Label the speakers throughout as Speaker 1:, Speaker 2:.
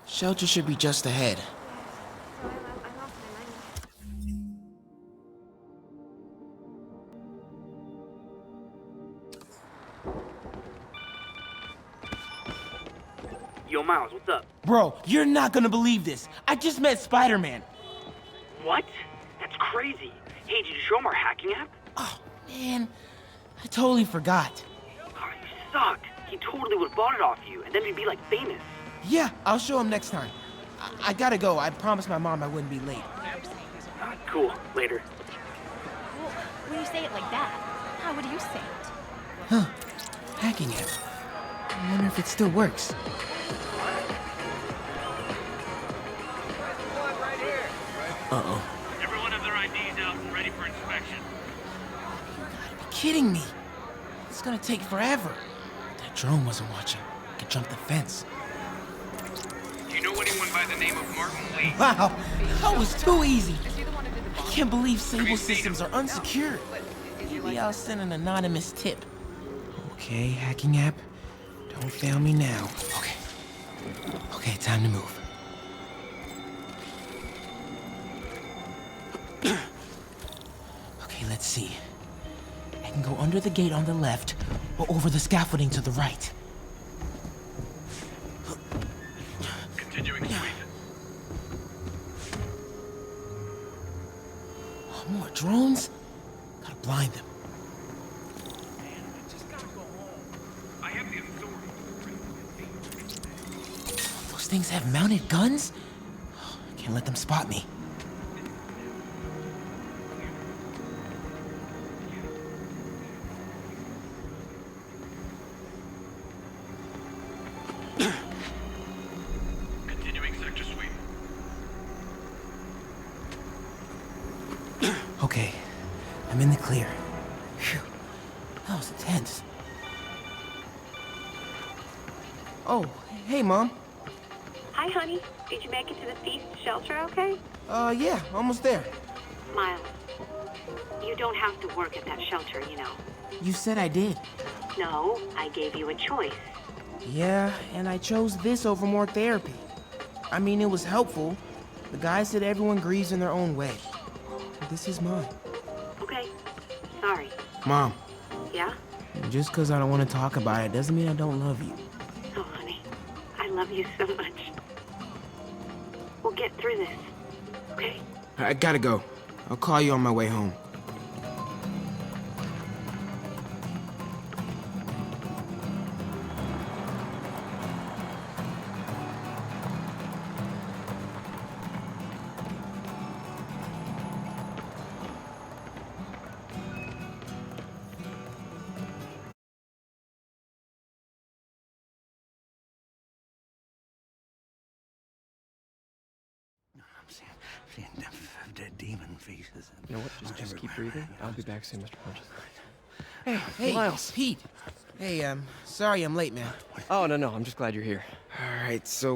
Speaker 1: Shelter should be just ahead.
Speaker 2: Yo, Miles, what's up?
Speaker 1: Bro, you're not gonna believe this. I just met Spider-Man.
Speaker 2: What? That's crazy. Hey, did you show him our hacking app?
Speaker 1: Oh, man. I totally forgot.
Speaker 2: Oh, you sucked. He totally would have bought it off you, and then we'd be like famous.
Speaker 1: Yeah, I'll show him next time. I gotta go. I promised my mom I wouldn't be late.
Speaker 2: Cool. Later.
Speaker 3: Well, when you say it like that, how would you say it?
Speaker 1: Huh. Hacking app. I wonder if it still works. Uh-oh.
Speaker 4: Everyone have their IDs out and ready for inspection.
Speaker 1: You gotta be kidding me. It's gonna take forever. That drone wasn't watching. I could jump the fence.
Speaker 4: Do you know anyone by the name of Martin Lee?
Speaker 1: Wow, that was too easy. I can't believe Sable systems are unsecured. Maybe I'll send an anonymous tip. Okay, hacking app. Don't fail me now. Okay. Okay, time to move. Okay, let's see. I can go under the gate on the left or over the scaffolding to the right.
Speaker 4: Continuing sweep.
Speaker 1: Oh, more drones? Gotta blind them.
Speaker 4: I have the authority.
Speaker 1: Those things have mounted guns? I can't let them spot me.
Speaker 4: Continuing sector sweep.
Speaker 1: Okay, I'm in the clear. Phew, that was intense. Oh, hey, Mom.
Speaker 5: Hi, honey. Did you make it to the feast shelter okay?
Speaker 1: Yeah, almost there.
Speaker 5: Miles, you don't have to work at that shelter, you know.
Speaker 1: You said I did.
Speaker 5: No, I gave you a choice.
Speaker 1: Yeah, and I chose this over more therapy. I mean, it was helpful. The guy said everyone grieves in their own way. This is mine.
Speaker 5: Okay. Sorry.
Speaker 1: Mom,
Speaker 5: Yeah?
Speaker 1: just because I don't want to talk about it doesn't mean I don't love you.
Speaker 5: Oh, honey. I love you so much. We'll get through this. Okay?
Speaker 1: I gotta go. I'll call you on my way home.
Speaker 6: Dead demon faces.
Speaker 7: You know what? Just keep breathing. I'll be back soon, Mr. Hodges.
Speaker 1: Hey,
Speaker 7: Miles.
Speaker 1: Pete. Hey, sorry I'm late, man.
Speaker 7: Oh, no. I'm just glad you're here.
Speaker 1: All right, so,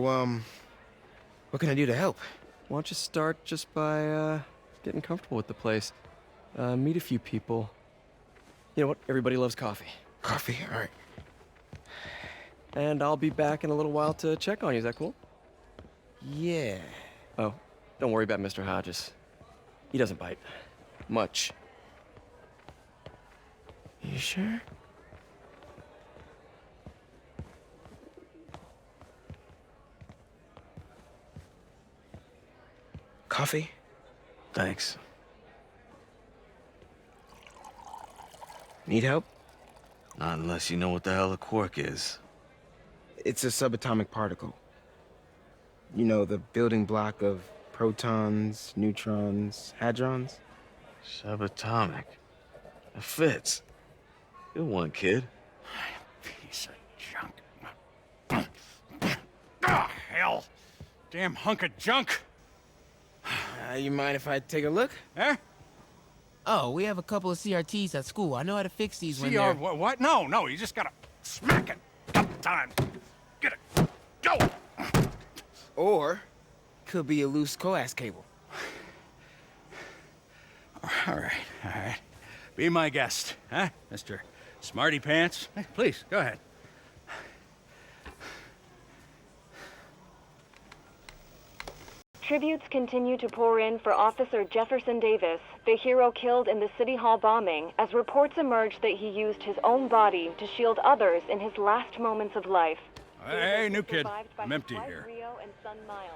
Speaker 1: what can I do to help?
Speaker 7: Why don't you start just by, getting comfortable with the place? Meet a few people. You know what? Everybody loves coffee.
Speaker 1: Coffee? All right.
Speaker 7: And I'll be back in a little while to check on you. Is that cool?
Speaker 1: Yeah.
Speaker 7: Oh, don't worry about Mr. Hodges. He doesn't bite. Much.
Speaker 1: You sure? Coffee?
Speaker 6: Thanks.
Speaker 1: Need help?
Speaker 6: Not unless you know what the hell a quark is.
Speaker 1: It's a subatomic particle. You know, the building block of protons, neutrons, hadrons.
Speaker 6: Subatomic. It fits. Good one, kid.
Speaker 4: Piece of junk. Ah, hell. Damn hunk of junk.
Speaker 1: You mind if I take a look?
Speaker 4: Eh?
Speaker 1: Oh, we have a couple of CRTs at school. I know how to fix these when
Speaker 4: CR,
Speaker 1: they're...
Speaker 4: what? No, you just gotta smack it a couple times. Get it. Go!
Speaker 1: Or, could be a loose coax cable.
Speaker 4: All right. Be my guest, huh, Mr. Smarty Pants? Hey, please, go ahead.
Speaker 8: tributes continue to pour in for Officer Jefferson Davis, the hero killed in the City Hall bombing, as reports emerge that he used his own body to shield others in his last moments of life.
Speaker 4: Hey, new kid.
Speaker 8: Survived by
Speaker 4: I'm
Speaker 8: his
Speaker 4: empty
Speaker 8: wife
Speaker 4: here.
Speaker 8: Rio and son Miles,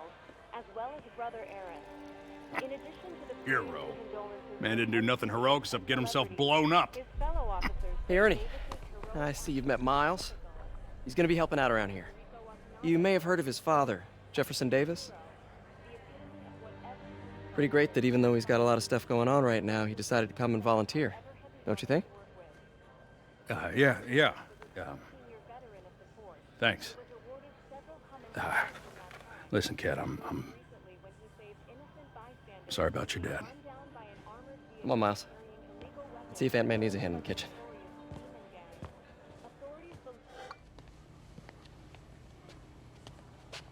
Speaker 8: as well as brother Aaron. In addition to the
Speaker 4: Hero.
Speaker 8: prayers and condolences
Speaker 4: Man
Speaker 8: of
Speaker 4: didn't do nothing heroic except get himself
Speaker 8: celebrities,
Speaker 4: blown up.
Speaker 8: his fellow officers
Speaker 7: Hey, Ernie.
Speaker 8: Davis's heroic
Speaker 7: I see you've met Miles. He's gonna be helping out around here. You may have heard of his father, Jefferson Davis. Pretty great that even though he's got a lot of stuff going on right now, he decided to come and volunteer. Don't you think?
Speaker 4: Yeah. Thanks. Listen, kid, I'm sorry about your dad.
Speaker 7: Come on, Miles. Let's see if Aunt May needs a hand in the kitchen.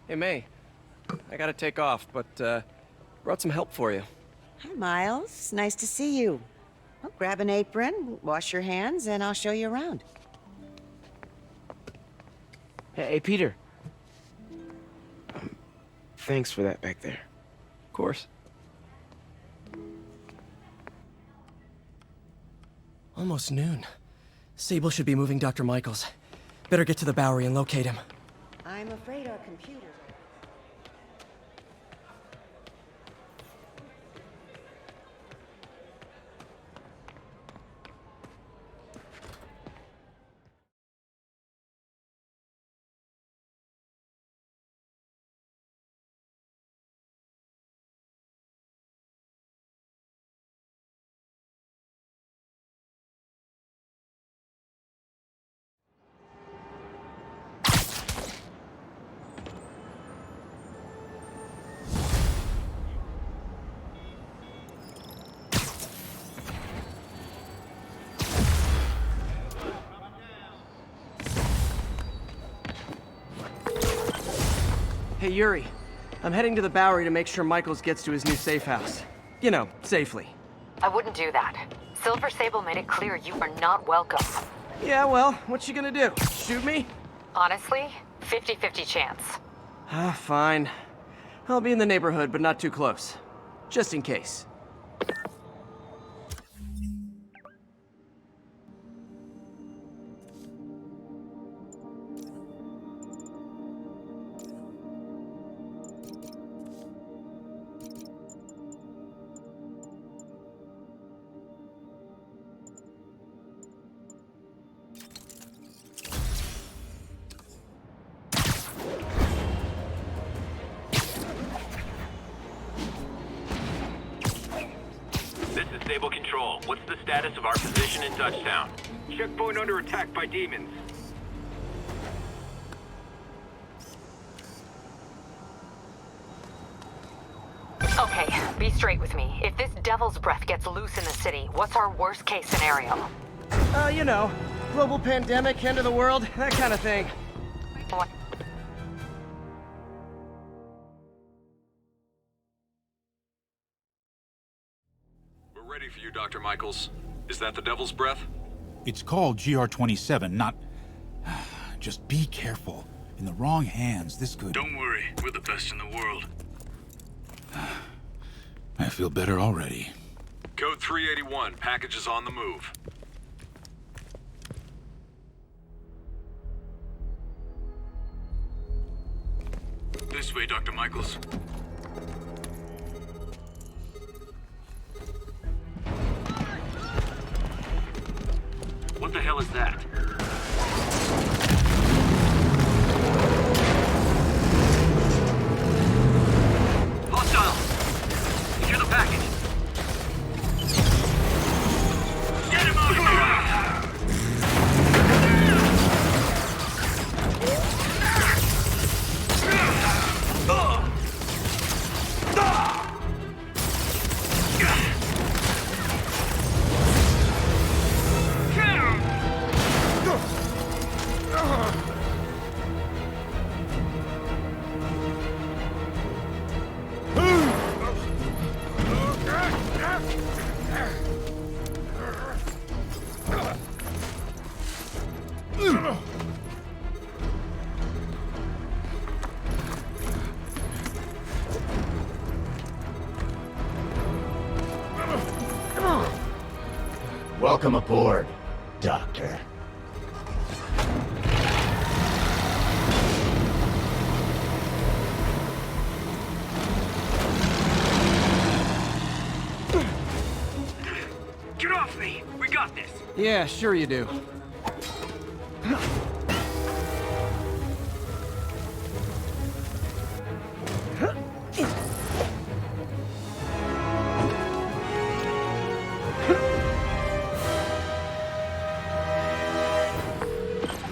Speaker 7: Hey, May. I gotta take off, but, brought some help for you.
Speaker 9: Hi, Miles. Nice to see you. Well, grab an apron, wash your hands, and I'll show you around.
Speaker 1: Hey, Peter. Thanks for that back there.
Speaker 7: Of course. Almost noon. Sable should be moving Dr. Michaels. Better get to the Bowery and locate him.
Speaker 9: I'm afraid our computers...
Speaker 7: Hey, Yuri. I'm heading to the Bowery to make sure Michaels gets to his new safe house. You know, safely.
Speaker 10: I wouldn't do that. Silver Sable made it clear you are not welcome.
Speaker 7: Yeah, well, what's she gonna do? Shoot me?
Speaker 10: Honestly, 50-50 chance.
Speaker 7: Ah, fine. I'll be in the neighborhood, but not too close. Just in case.
Speaker 11: This is Sable Control. What's the status of our position in Touchdown? Checkpoint under attack by demons.
Speaker 10: Okay, be straight with me. If this devil's breath gets loose in the city, what's our worst case scenario?
Speaker 7: You know, global pandemic, end of the world, that kind of thing.
Speaker 10: What?
Speaker 12: We're ready for you, Dr. Michaels. Is that the Devil's Breath?
Speaker 13: It's called GR-27, not... Just be careful. In the wrong hands, this could...
Speaker 12: Don't worry, we're the best in the world.
Speaker 13: I feel better already.
Speaker 12: Code 381, package is on the move. This way, Dr. Michaels.
Speaker 11: What the hell is that? Hostile! Secure the package! Get him out of here!
Speaker 14: Welcome aboard, Doctor.
Speaker 2: Get off me! We got this!
Speaker 7: Yeah, sure you do.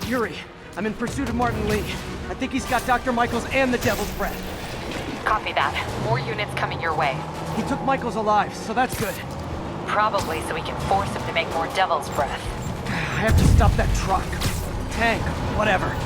Speaker 7: Yuri, I'm in pursuit of Martin Lee. I think he's got Dr. Michaels and the Devil's Breath.
Speaker 10: Copy that. More units coming your way.
Speaker 7: He took Michaels alive, so that's good.
Speaker 10: Probably so we can force him to make more Devil's Breath.
Speaker 7: I have to stop that truck. Tank, whatever.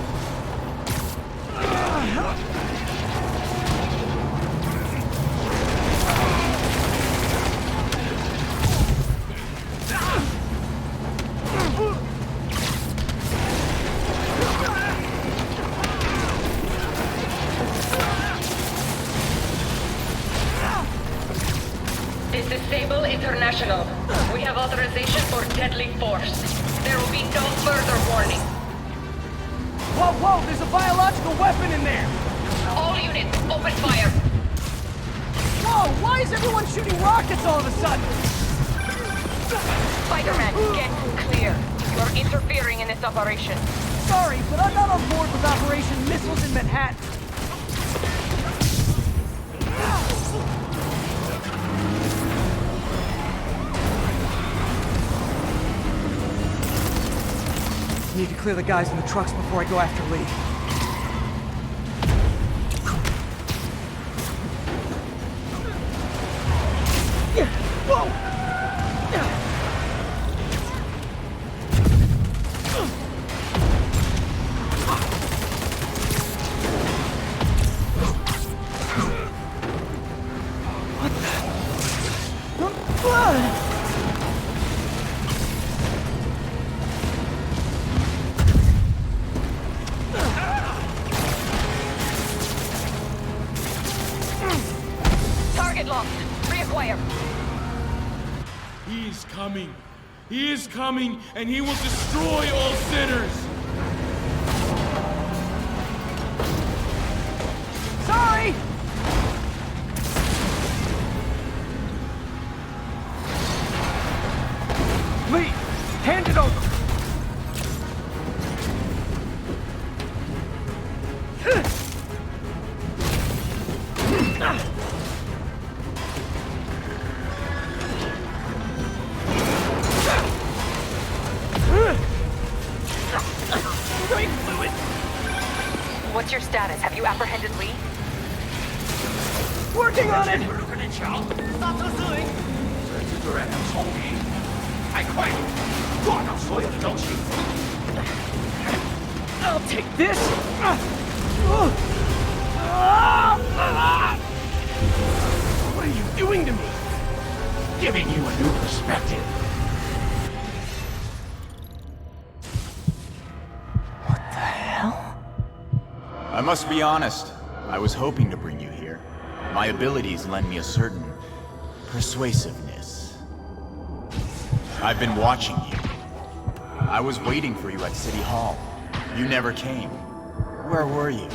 Speaker 10: This is Sable International. We have authorization for deadly force. There will be no further warning.
Speaker 7: Whoa, whoa, there's a biological weapon in there!
Speaker 10: All units, open fire!
Speaker 7: Whoa, why is everyone shooting rockets all of a sudden?
Speaker 10: Spider-Man, get clear. You're interfering in this operation.
Speaker 7: Sorry, but I'm not on board with Operation Missiles in Manhattan. Need to clear the guys in the trucks before I go after Lee. Whoa!
Speaker 10: Target locked. Reacquire.
Speaker 15: He is coming. He is coming, and he will destroy all sinners.
Speaker 7: Sorry! Lee, hand it over.
Speaker 10: What's your status? Have you apprehended Lee?
Speaker 7: Working on it!
Speaker 14: 刹车失灵，这蜘蛛人很聪明，太快了，撞到所有的东西。
Speaker 7: I'll take this! What are you doing to me?
Speaker 14: Giving you a new perspective.
Speaker 16: I must be honest. I was hoping to bring you here. My abilities lend me a certain persuasiveness. I've been watching you. I was waiting for you at City Hall. You never came. Where were you?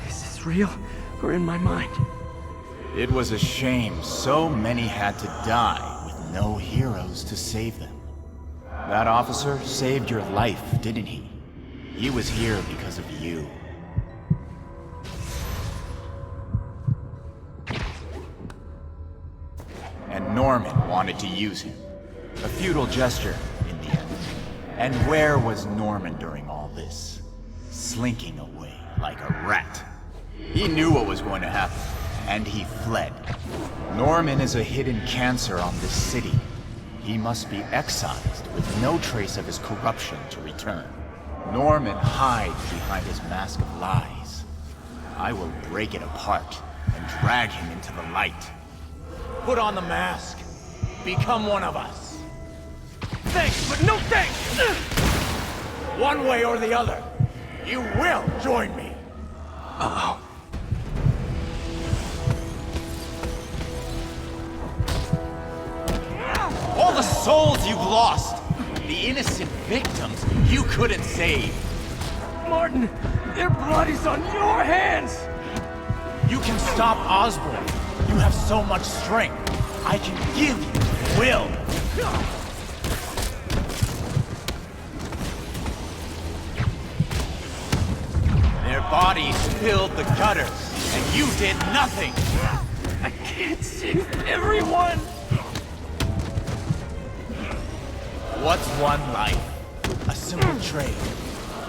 Speaker 7: Is this real or in my mind?
Speaker 16: It was a shame so many had to die with no heroes to save them. That officer saved your life, didn't he? He was here because of you. And Norman wanted to use him. A futile gesture, in the end. And where was Norman during all this? Slinking away like a rat. He knew what was going to happen, and he fled. Norman is a hidden cancer on this city. He must be excised with no trace of his corruption to return. Norman hides behind his mask of lies. I will break it apart and drag him into the light. Put on the mask. Become one of us.
Speaker 7: Thanks, but no thanks!
Speaker 16: One way or the other, you will join me.
Speaker 7: Uh-oh.
Speaker 16: All the souls you've lost, the innocent victims you couldn't save.
Speaker 14: Martin, their blood is on your hands!
Speaker 16: You can stop Osborn. You have so much strength. I can give you will. Their bodies filled the gutters, and you did nothing.
Speaker 14: I can't save everyone!
Speaker 16: What's one life? A simple trade.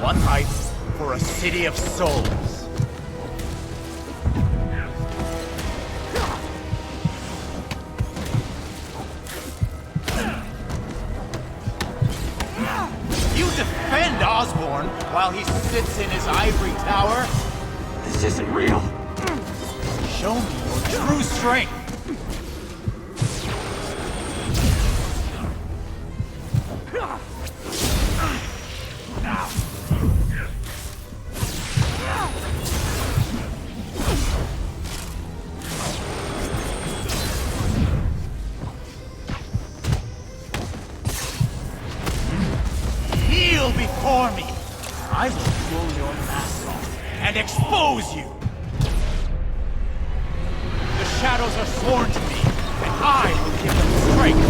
Speaker 16: One life for a city of souls. You defend Osborn while he sits in his ivory tower?
Speaker 14: This isn't real.
Speaker 16: Show me your true strength. Kneel before me. I will pull your mask off and expose you. The shadows are sworn to me, and I will give them strength.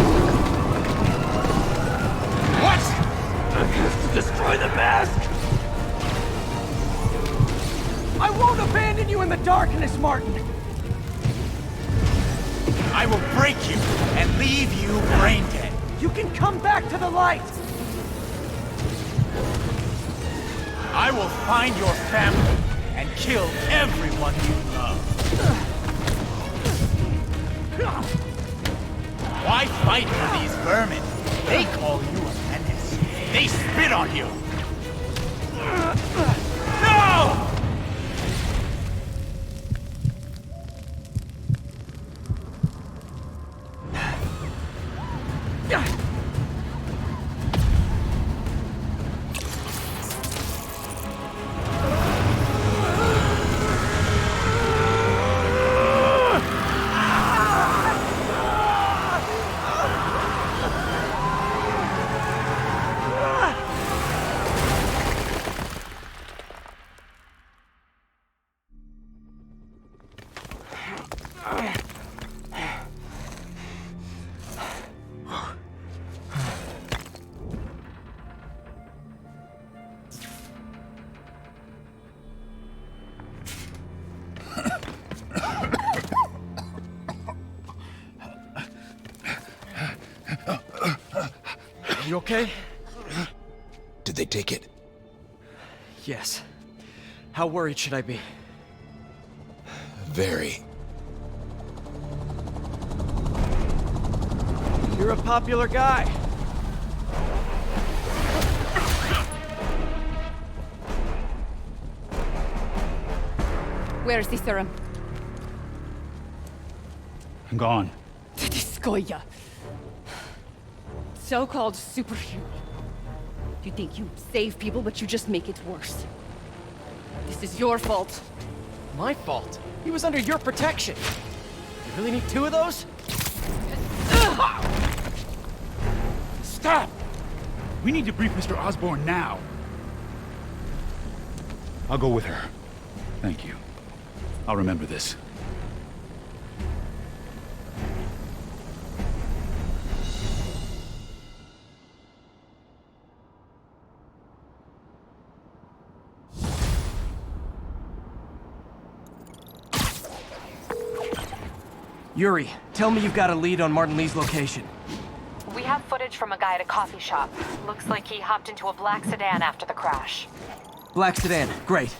Speaker 16: What?
Speaker 14: I have to destroy the mask! I won't abandon you in the darkness, Martin!
Speaker 16: I will break you and leave you brain dead.
Speaker 14: You can come back to the light!
Speaker 16: I will find your family and kill everyone you love. Why fight for these vermin? They call you a menace. They spit on you. No!
Speaker 7: You okay?
Speaker 13: Did they take it?
Speaker 7: Yes. How worried should I be?
Speaker 13: Very.
Speaker 7: You're a popular guy.
Speaker 3: Where's the serum?
Speaker 13: I'm gone.
Speaker 3: Skoya. So-called superhero. You think you save people, but you just make it worse. This is your fault.
Speaker 7: My fault? He was under your protection. You really need two of those?
Speaker 13: Stop! We need to brief Mr. Osborn now. I'll go with her. Thank you. I'll remember this.
Speaker 7: Yuri, tell me you've got a lead on Martin Lee's location.
Speaker 10: We have footage from a guy at a coffee shop. Looks like he hopped into a black sedan after the crash.
Speaker 7: Black sedan, great.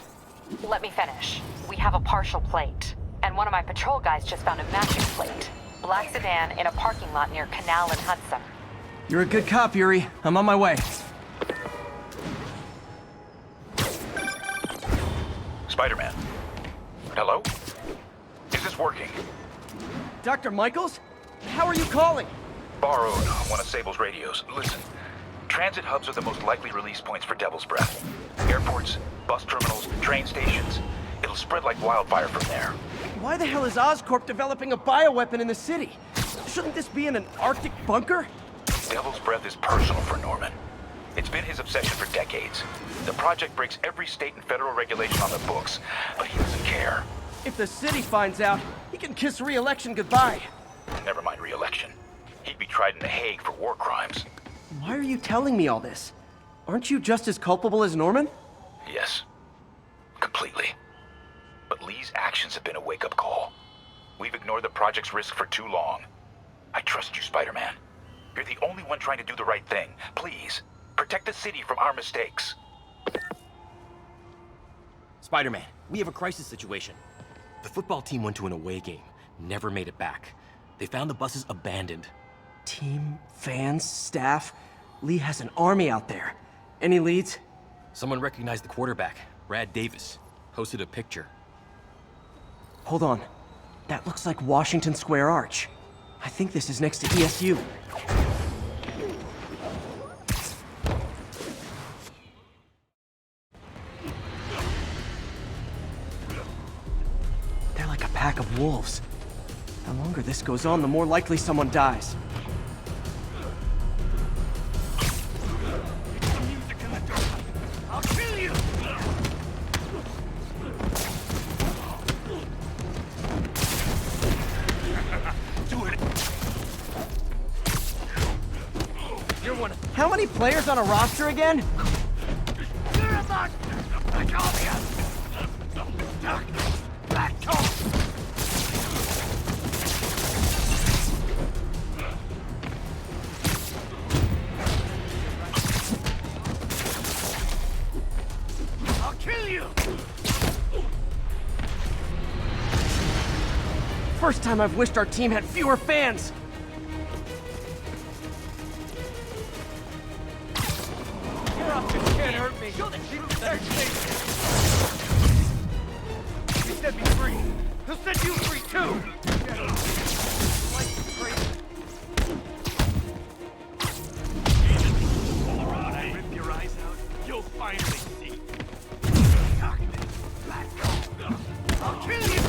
Speaker 10: Let me finish. We have a partial plate. And one of my patrol guys just found a matching plate. Black sedan in a parking lot near Canal and Hudson.
Speaker 7: You're a good cop, Yuri. I'm on my way.
Speaker 11: Spider-Man. Hello? Is this working?
Speaker 7: Dr. Michaels? How are you calling?
Speaker 11: Borrowed one of Sable's radios. Listen, transit hubs are the most likely release points for Devil's Breath. Airports, bus terminals, train stations. It'll spread like wildfire from there.
Speaker 7: Why the hell is Oscorp developing a bioweapon in the city? Shouldn't this be in an Arctic bunker?
Speaker 11: Devil's Breath is personal for Norman. It's been his obsession for decades. The project breaks every state and federal regulation on the books, but he doesn't care.
Speaker 7: If the city finds out, he can kiss re-election goodbye.
Speaker 11: Never mind re-election. He'd be tried in The Hague for war crimes.
Speaker 7: Why are you telling me all this? Aren't you just as culpable as Norman?
Speaker 11: Yes. Completely. But Lee's actions have been a wake-up call. We've ignored the project's risk for too long. I trust you, Spider-Man. You're the only one trying to do the right thing. Please, protect the city from our mistakes.
Speaker 17: Spider-Man, we have a crisis situation. The football team went to an away game, never made it back. They found the buses abandoned.
Speaker 7: Team, fans, staff. Lee has an army out there. Any leads?
Speaker 17: Someone recognized the quarterback, Brad Davis. Posted a picture.
Speaker 7: Hold on. That looks like Washington Square Arch. I think this is next to ESU. They're like a pack of wolves. The longer this goes on, the more likely someone dies.
Speaker 14: I'll kill you! Do it!
Speaker 7: You're one. How many players on a roster again?
Speaker 14: You're a monster! I call you! Duck! Back off! I'll kill you!
Speaker 7: First time I've wished our team had fewer fans.
Speaker 14: You're up, you can't hurt me! He set me free! He'll set you free, too! Life is crazy. When I rip your eyes out, you'll finally see. Darkness, black gold. I'll kill you!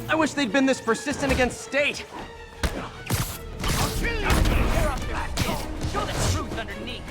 Speaker 7: I wish they'd been this persistent against State.
Speaker 14: I'll kill you! Tear off your skin! Show the truth underneath!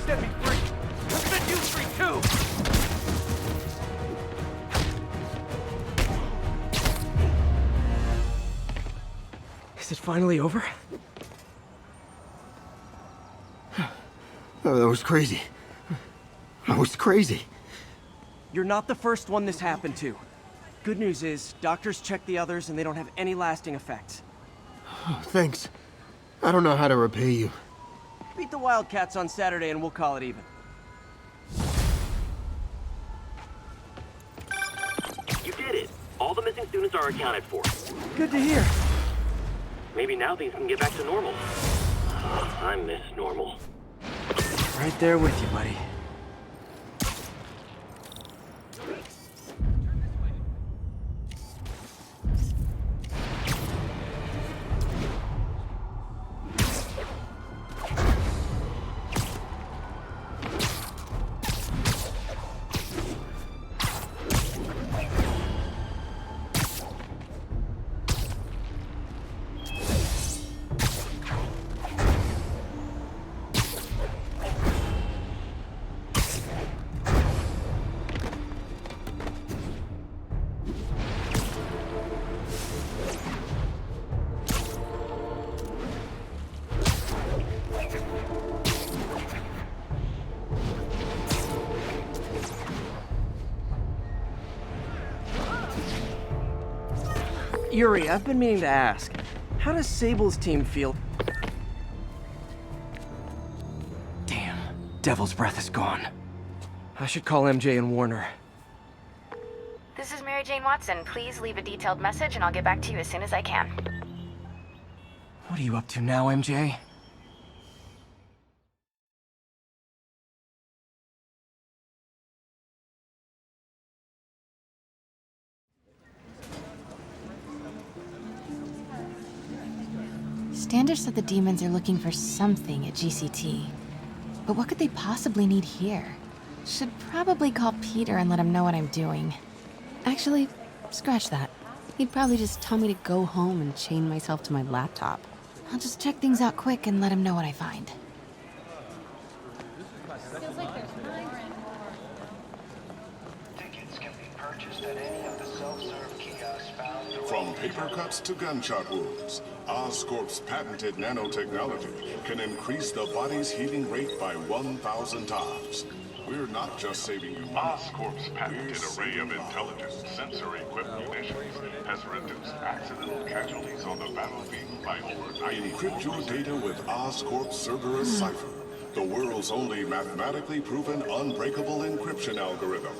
Speaker 14: Set me free! He'll set you free, too!
Speaker 7: Is it finally over?
Speaker 18: Oh, that was crazy. That was crazy.
Speaker 7: You're not the first one this happened to. Good news is, doctors checked the others and they don't have any lasting effects.
Speaker 18: Thanks. I don't know how to repay you.
Speaker 7: Beat the Wildcats on Saturday and we'll call it even.
Speaker 19: You did it. All the missing students are accounted for.
Speaker 7: Good to hear.
Speaker 19: Maybe now things can get back to normal. I miss normal.
Speaker 7: Right there with you, buddy. Yuri, I've been meaning to ask. How does Sable's team feel? Damn, Devil's Breath is gone. I should call MJ and Warner.
Speaker 10: This is Mary Jane Watson. Please leave a detailed message and I'll get back to you as soon as I can.
Speaker 7: What are you up to now, MJ?
Speaker 20: Standish said the demons are looking for something at GCT. But what could they possibly need here? Should probably call Peter and let him know what I'm doing. Actually, scratch that. He'd probably just tell me to go home and chain myself to my laptop. I'll just check things out quick and let him know what I find.
Speaker 21: Tickets can be purchased at any of the self-serve kiosks found.
Speaker 22: From paper cuts to gunshot wounds, Oscorp's patented nanotechnology can increase the body's healing rate by 1,000 times. We're not just saving you money.
Speaker 23: Oscorp's patented array of intelligent, sensor-equipped munitions has reduced accidental casualties on the battlefield by over 90%.
Speaker 22: Encrypt your data with Oscorp's Cerberus Cipher, the world's only mathematically proven unbreakable encryption algorithm.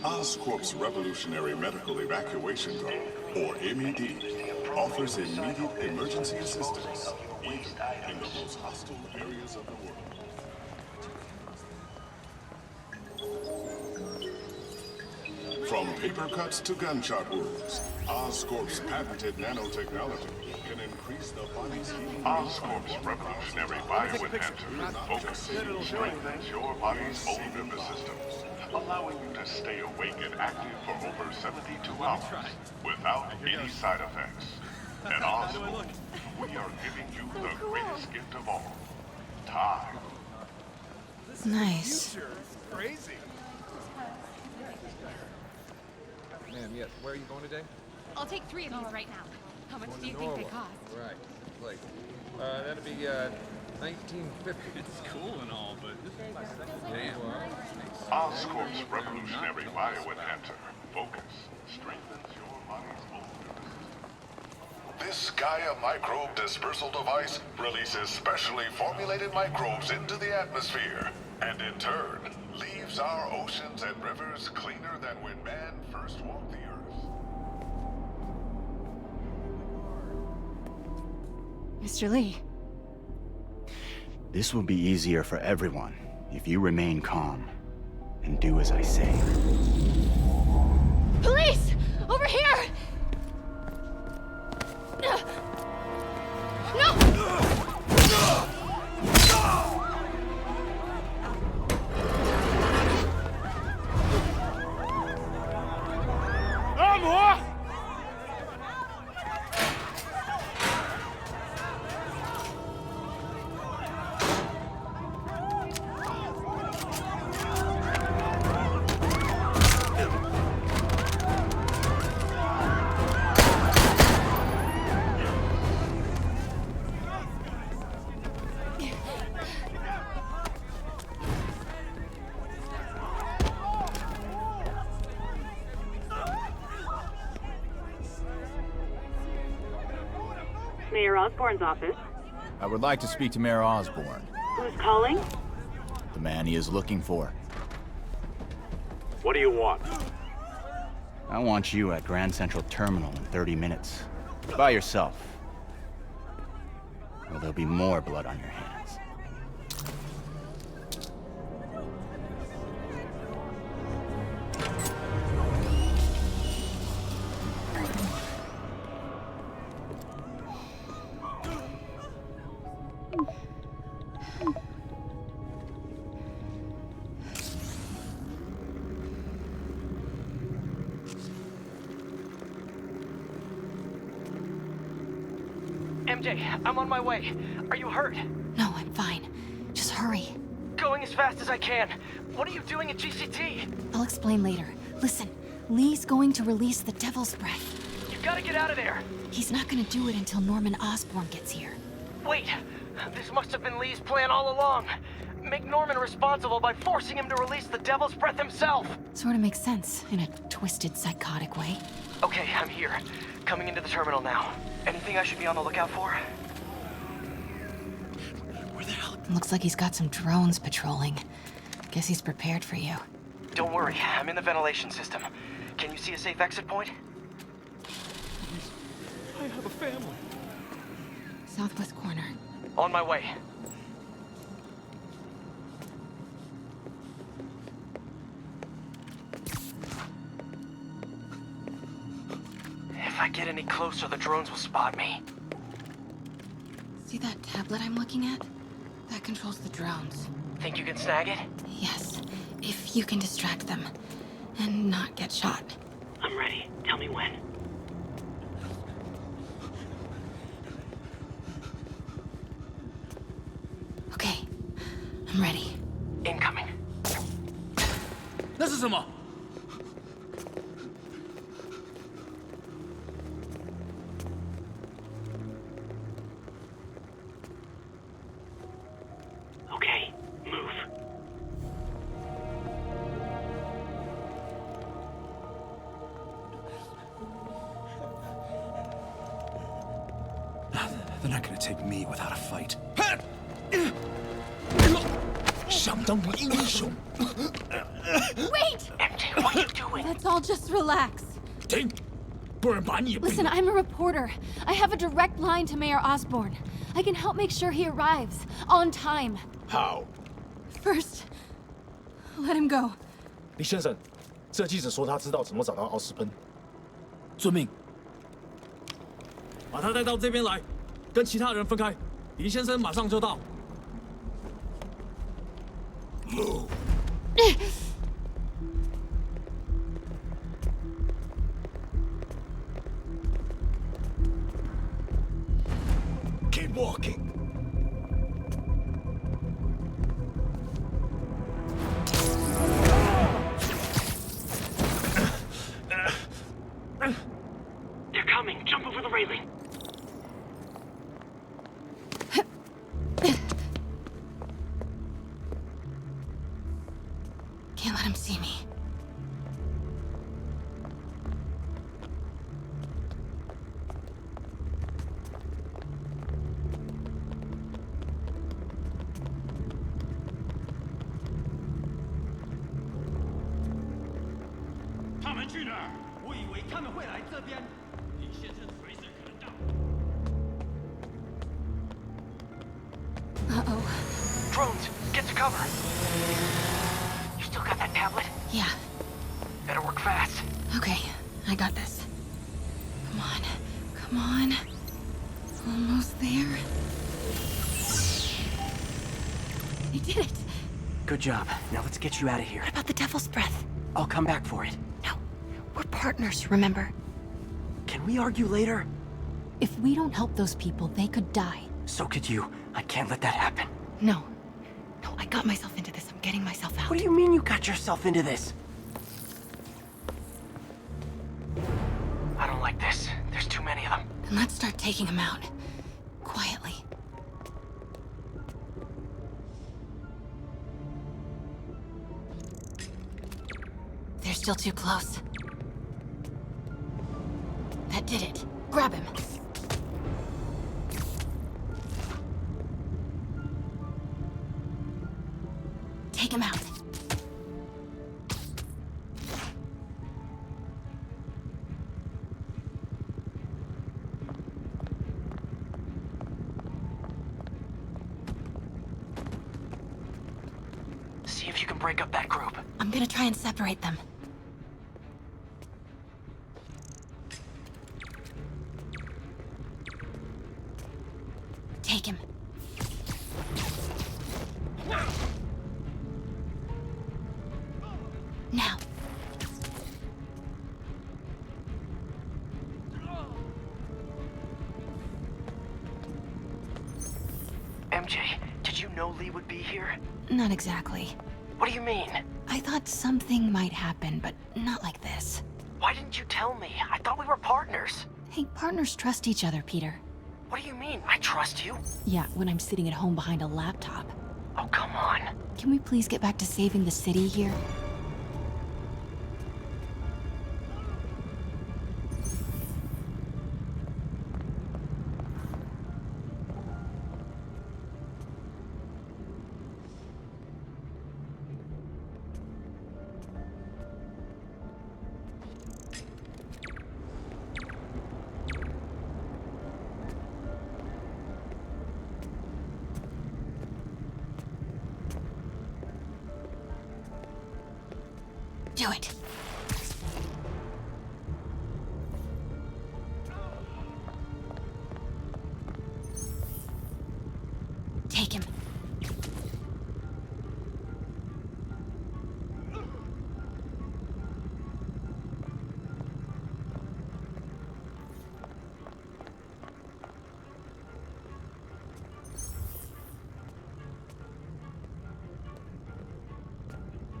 Speaker 22: Oscorp's revolutionary medical evacuation drone, or MED, offers immediate emergency assistance, even in the most hostile areas of the world. From paper cuts to gunshot wounds, Oscorp's patented nanotechnology can increase the body's healing.
Speaker 23: Oscorp's revolutionary bioenhancer focuses and strengthens your body's own nervous systems, allowing you to stay awake and active for over 72 hours without any side effects. At Oscorp, we are giving you the greatest gift of all, time.
Speaker 20: Nice.
Speaker 24: Crazy.
Speaker 25: Ma'am, yes. Where are you going today?
Speaker 3: I'll take 3 of these right now. How much do you think they cost?
Speaker 25: Right. Like, that'd be, 1950.
Speaker 24: It's cool and all, but
Speaker 23: Damn. Oscorp's revolutionary bioenhancer. Focus strengthens your body's own nervous system.
Speaker 22: This Gaia microbe dispersal device releases specially formulated microbes into the atmosphere, and in turn, leaves our oceans and rivers cleaner than when man first walked the earth.
Speaker 20: Mr. Lee.
Speaker 16: This will be easier for everyone if you remain calm and do as I say.
Speaker 3: Police! Over here! No!
Speaker 5: Mayor Osborne's office.
Speaker 16: I would like to speak to Mayor Osborne,
Speaker 5: Who's calling?
Speaker 16: the man he is looking for.
Speaker 19: What do you want?
Speaker 16: I want you at Grand Central Terminal in 30 minutes. By yourself. Or there'll be more blood on your hands.
Speaker 7: MJ, I'm on my way. Are you hurt?
Speaker 20: No, I'm fine. Just hurry.
Speaker 7: Going as fast as I can. What are you doing at GCT?
Speaker 20: I'll explain later. Listen, Lee's going to release the Devil's Breath.
Speaker 7: You've got to get out of there.
Speaker 20: He's not gonna do it until Norman Osborn gets here.
Speaker 7: Wait, this must have been Lee's plan all along.
Speaker 17: make Norman responsible by forcing him to release the Devil's Breath himself.
Speaker 20: Sort of makes sense, in a twisted, psychotic way.
Speaker 17: Okay, I'm here. Coming into the terminal now. Anything I should be on the lookout for?
Speaker 20: Looks like he's got some drones patrolling. Guess he's prepared for you.
Speaker 17: Don't worry, I'm in the ventilation system. Can you see a safe exit point?
Speaker 15: I have a family.
Speaker 20: Southwest corner.
Speaker 17: On my way. If I get any closer, the drones will spot me.
Speaker 20: See that tablet I'm looking at? That controls the drones.
Speaker 17: Think you can snag it?
Speaker 20: Yes, if you can distract them and not get shot.
Speaker 2: I'm ready. Tell me when.
Speaker 20: Okay, I'm ready.
Speaker 17: Incoming.
Speaker 15: 那是什么？
Speaker 2: Okay, move.
Speaker 14: They're not gonna take me without a fight. 想当我英雄。
Speaker 20: Wait!
Speaker 17: MJ, what are you doing?
Speaker 20: Let's all just relax.
Speaker 14: 停，不然把你也毙了。
Speaker 20: Listen, I'm a reporter. I have a direct line to Mayor Osborne. I can help make sure he arrives on time.
Speaker 14: How?
Speaker 20: First, let him go.
Speaker 14: 李先生，这记者说他知道怎么找到奥斯喷。遵命。把他带到这边来，跟其他人分开。李先生马上就到。Move. Keep walking.
Speaker 2: They're coming. Jump over the railing.
Speaker 20: Can't let him see me. Uh-oh.
Speaker 17: Drones, get to cover. You still got that tablet?
Speaker 20: Yeah.
Speaker 17: Better work fast.
Speaker 20: Okay, I got this. Come on. Come on. Almost there. I did it!
Speaker 17: Good job. Now let's get you out of here.
Speaker 20: What about the Devil's Breath?
Speaker 17: I'll come back for it.
Speaker 20: No. We're partners, remember?
Speaker 17: Can we argue later?
Speaker 20: If we don't help those people, they could die.
Speaker 17: So could you. I can't let that happen.
Speaker 20: No. No, I got myself into this. I'm getting myself out.
Speaker 17: What do you mean you got yourself into this? I don't like this. There's too many of them.
Speaker 20: Then let's start taking them out. Quietly. They're still too close. That did it. Grab him. Take him out.
Speaker 17: See if you can break up that group.
Speaker 20: I'm gonna try and separate them. Take him. Now.
Speaker 17: MJ, did you know Lee would be here?
Speaker 20: Not exactly.
Speaker 17: What do you mean?
Speaker 20: I thought something might happen, but not like this.
Speaker 17: Why didn't you tell me? I thought we were partners.
Speaker 20: Hey, partners trust each other, Peter.
Speaker 17: What do you mean? I trust you.
Speaker 20: Yeah, when I'm sitting at home behind a laptop.
Speaker 10: Oh, come on.
Speaker 20: Can we please get back to saving the city here? Do it. Take him.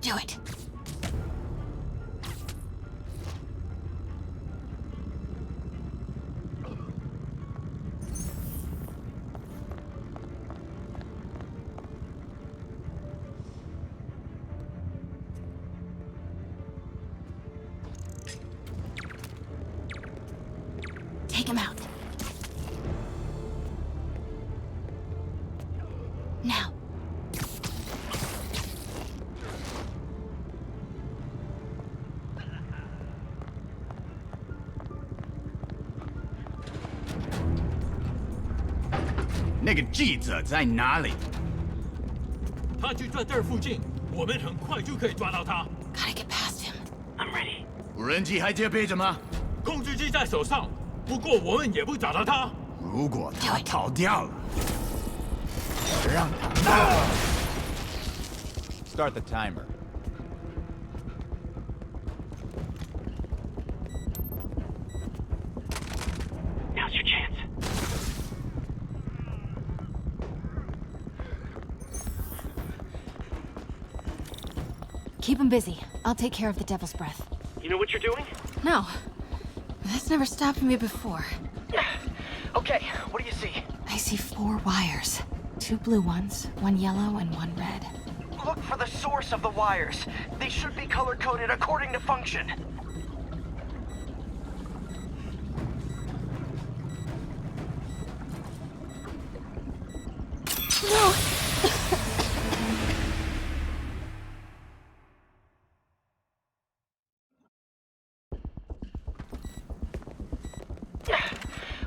Speaker 20: Do it. Take him out. Now.
Speaker 16: 那个记者在哪里？
Speaker 14: 他就在这儿附近，我们很快就可以抓到他。
Speaker 20: Gotta get past him.
Speaker 5: I'm ready.
Speaker 16: 无人机还接备着吗？
Speaker 14: 控制机在手上，不过我们也不找到他。
Speaker 16: 如果他逃掉了，让他。Start the timer.
Speaker 2: Now's your chance.
Speaker 20: Keep him busy. I'll take care of the Devil's Breath.
Speaker 2: You know what you're doing?
Speaker 20: No. That's never stopped me before.
Speaker 2: Okay, what do you see?
Speaker 20: I see 4 wires. 2 blue ones, 1 yellow, and 1 red.
Speaker 2: Look for the source of the wires. They should be color-coded according to function.
Speaker 20: No!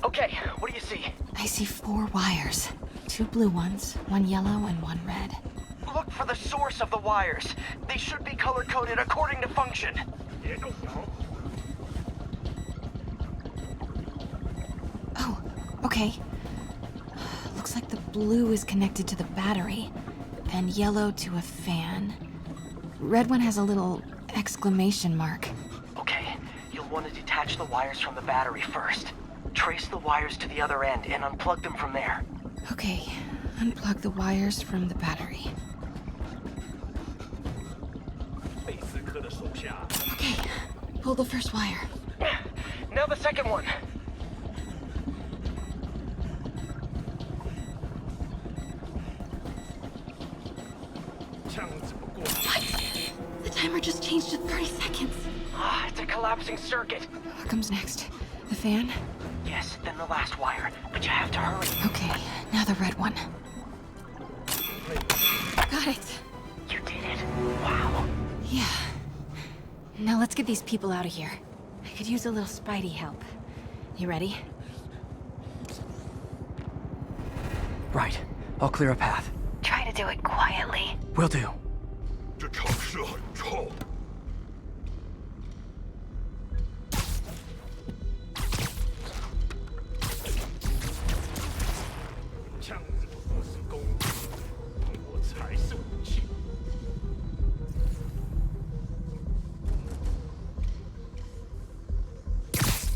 Speaker 2: Okay, what do you see?
Speaker 20: I see 4 wires. 2 blue ones, 1 yellow, and 1 red.
Speaker 2: Look for the source of the wires. They should be color-coded according to function.
Speaker 20: Oh, okay. Looks like the blue is connected to the battery, and yellow to a fan. Red one has a little exclamation mark.
Speaker 2: Okay, you'll want to detach the wires from the battery first. Trace the wires to the other end and unplug them from there.
Speaker 20: Okay, unplug the wires from the battery. Okay, pull the first wire.
Speaker 2: Now the second one.
Speaker 20: What? The timer just changed to 30 seconds.
Speaker 2: Ah, it's a collapsing circuit.
Speaker 20: What comes next? The fan?
Speaker 2: Yes, then the last wire. But you have to hurry.
Speaker 20: Okay, now the red one. Got it.
Speaker 2: You did it. Wow.
Speaker 20: Yeah. Now let's get these people out of here. I could use a little Spidey help. You ready?
Speaker 17: Right. I'll clear a path.
Speaker 5: Try to do it quietly.
Speaker 17: Will do.
Speaker 15: 这城市很臭。枪子不是工具，我才是武器。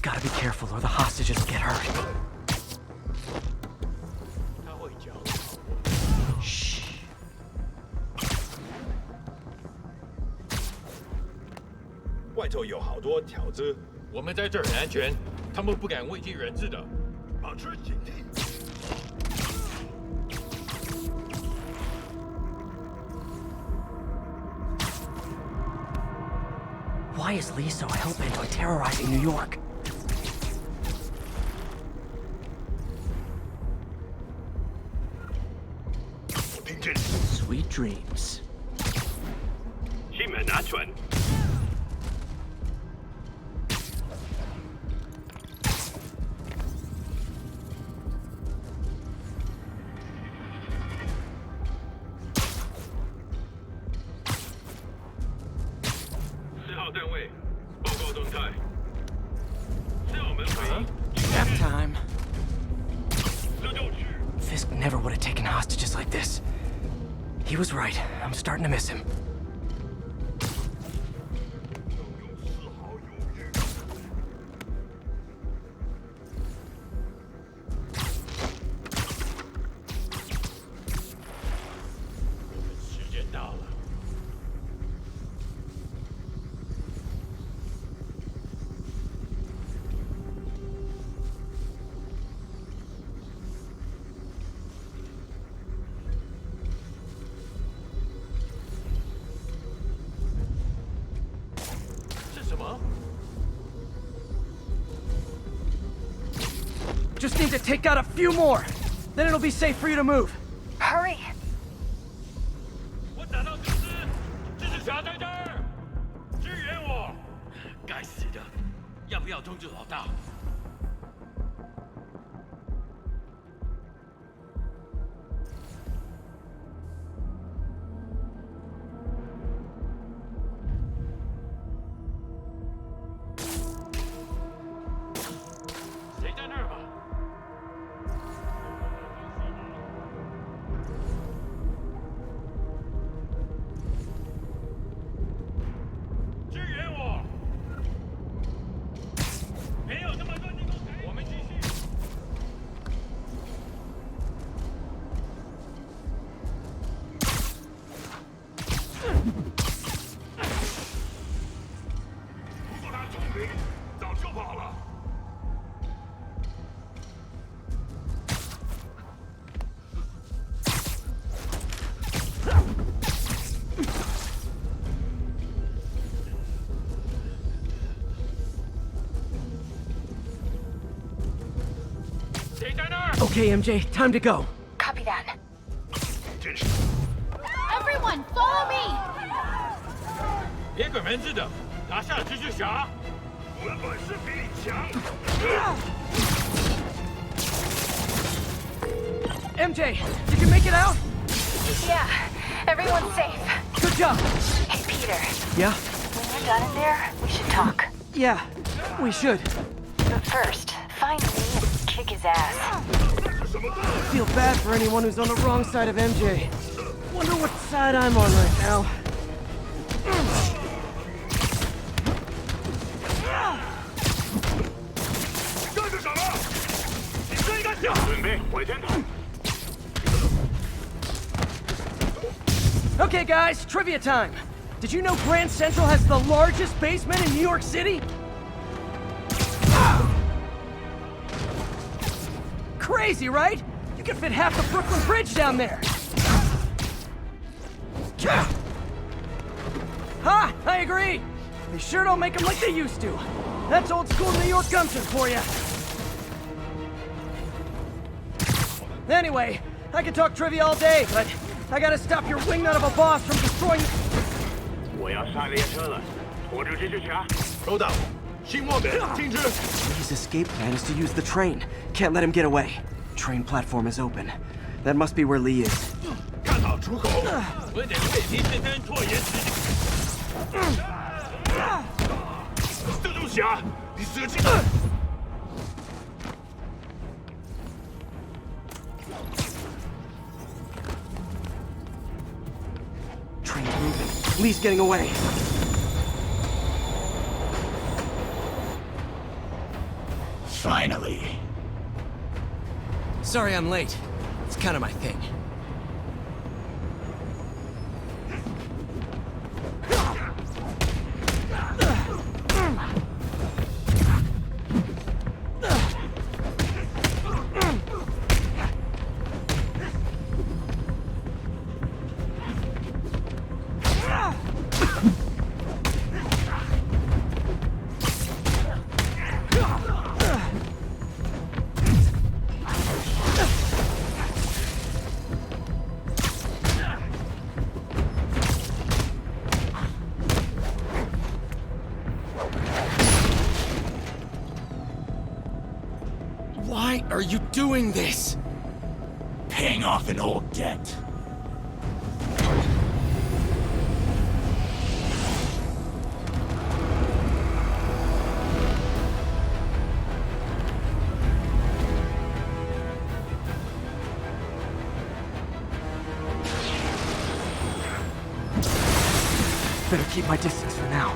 Speaker 17: Gotta be careful or the hostages get hurt.
Speaker 15: Shh.
Speaker 14: 外头有好多条子，我们在这儿很安全，他们不敢危及人质的。
Speaker 15: 保持警惕。
Speaker 2: Why is Lee so hell-bent on terrorizing New York? Sweet dreams.
Speaker 19: 新闻安全。4号单位，报告动态。4号门回。
Speaker 2: Nap time. Fisk never would have taken hostages like this. He was right. I'm starting to miss him. Just need to take out a few more. Then it'll be safe for you to move.
Speaker 10: Hurry!
Speaker 15: 我找到组织，蜘蛛侠在这儿，支援我！该死的，要不要通知老大？ 谁在那儿吧？支援我！没有那么多地方可以，我们继续。如果他聪明，早就跑了。
Speaker 2: Okay, MJ, time to go.
Speaker 10: Copy that.
Speaker 3: Everyone, follow me!
Speaker 15: 别鬼门子的，拿下蜘蛛侠！我的本事比你强。
Speaker 2: MJ, did you make it out?
Speaker 10: Yeah, everyone's safe.
Speaker 2: Good job.
Speaker 10: Hey, Peter.
Speaker 2: Yeah?
Speaker 10: When we're done in there, we should talk.
Speaker 2: Yeah, we should.
Speaker 10: But first, find Lee and kick his ass.
Speaker 2: I feel bad for anyone who's on the wrong side of MJ. Wonder what side I'm on right now.
Speaker 15: 这是什么？你这个小……准备回天堂。
Speaker 2: Okay, guys, trivia time. Did you know Grand Central has the largest basement in New York City? Crazy, right? You can fit half the Brooklyn Bridge down there. Ha! I agree. They sure don't make them like they used to. That's old school New York gumption for you. Anyway, I could talk trivia all day, but I gotta stop your wingnut of a boss from destroying...
Speaker 19: 我要上列车了，拖住蜘蛛侠。
Speaker 15: 收到，新墨本停止。
Speaker 2: His escape plan is to use the train. Can't let him get away. Train platform is open. That must be where Lee is.
Speaker 15: 看好出口，我得费尽这根拖延时间。蜘蛛侠，你舍弃。
Speaker 2: Train's moving. Lee's getting away.
Speaker 16: Finally.
Speaker 2: Sorry I'm late. It's kind of my thing.
Speaker 16: are you doing this? Paying off an old debt.
Speaker 2: Better keep my distance for now.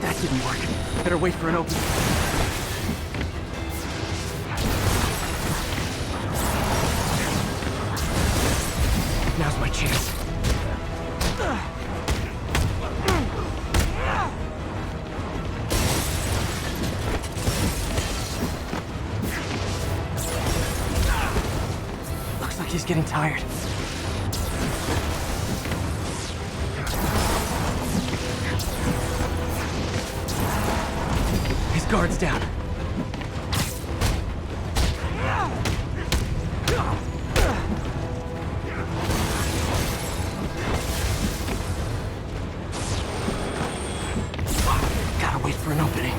Speaker 2: That didn't work. Better wait for an opening. Now's my chance. Looks like he's getting tired. His guard's down. Gotta wait for an opening.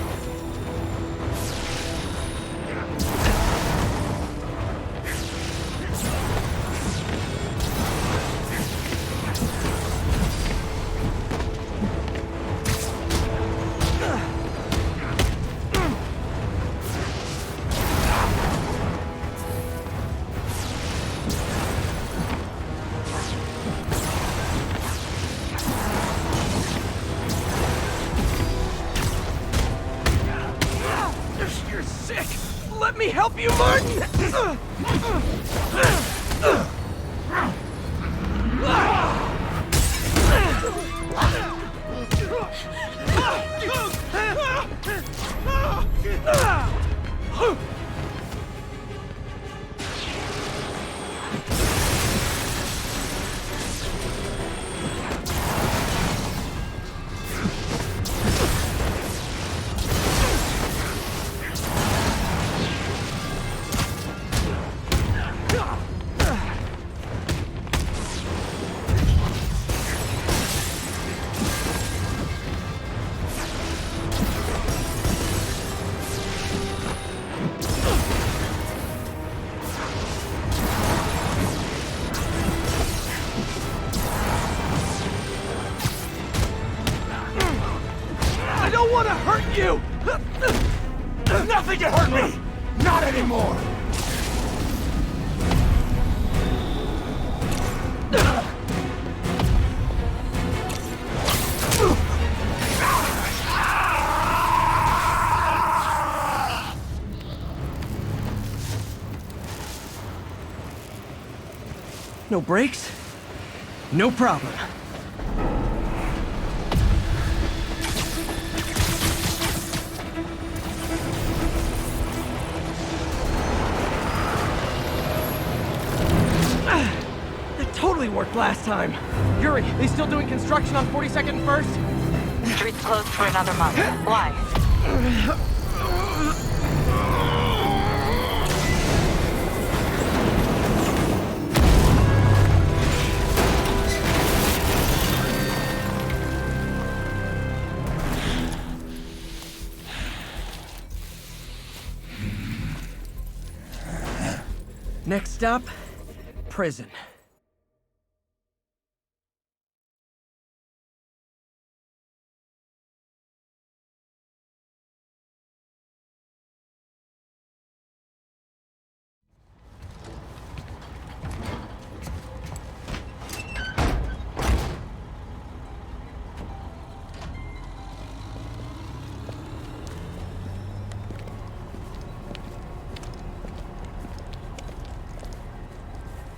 Speaker 2: You're sick! Let me help you, Martin! I don't want to hurt you!
Speaker 16: Nothing can hurt me! Not anymore!
Speaker 2: No brakes? No problem. That totally worked last time. Yuri, they still doing construction on 42nd and 1st?
Speaker 10: Street's closed for another month. Why?
Speaker 2: Next stop, prison.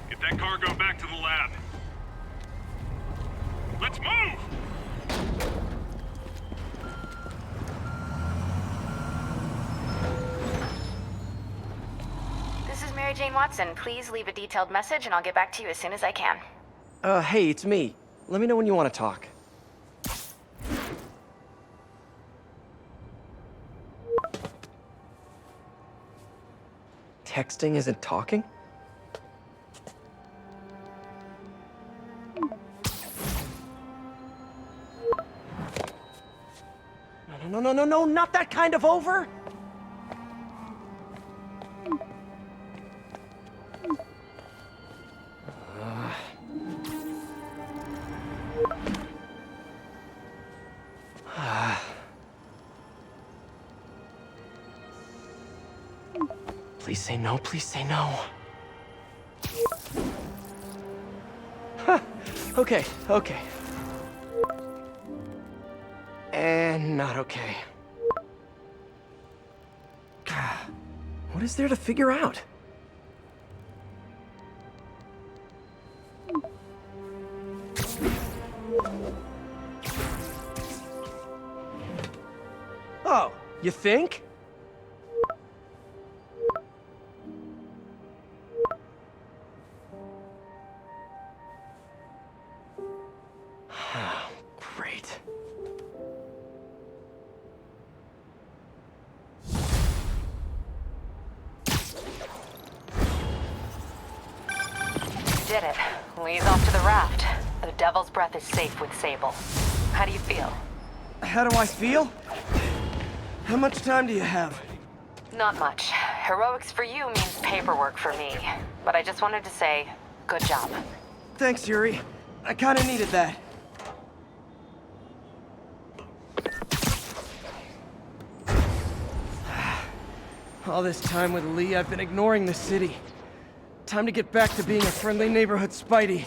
Speaker 19: Get that cargo back to the lab. Let's move!
Speaker 10: This is Mary Jane Watson. Please leave a detailed message and I'll get back to you as soon as I can.
Speaker 2: Hey, it's me. Let me know when you want to talk. Texting isn't talking? No, not that kind of over!
Speaker 7: Please say no, please say no. Huh. Okay, okay. And not okay. What is there to figure out? Oh, you think? Great.
Speaker 10: You did it. Lee's off to the raft. The Devil's Breath is safe with Sable. How do you feel?
Speaker 7: How do I feel? How much time do you have?
Speaker 10: Not much. Heroics for you means paperwork for me. But I just wanted to say, good job.
Speaker 7: Thanks, Yuri. I kinda needed that. All this time with Lee, I've been ignoring the city. Time to get back to being a friendly neighborhood Spidey.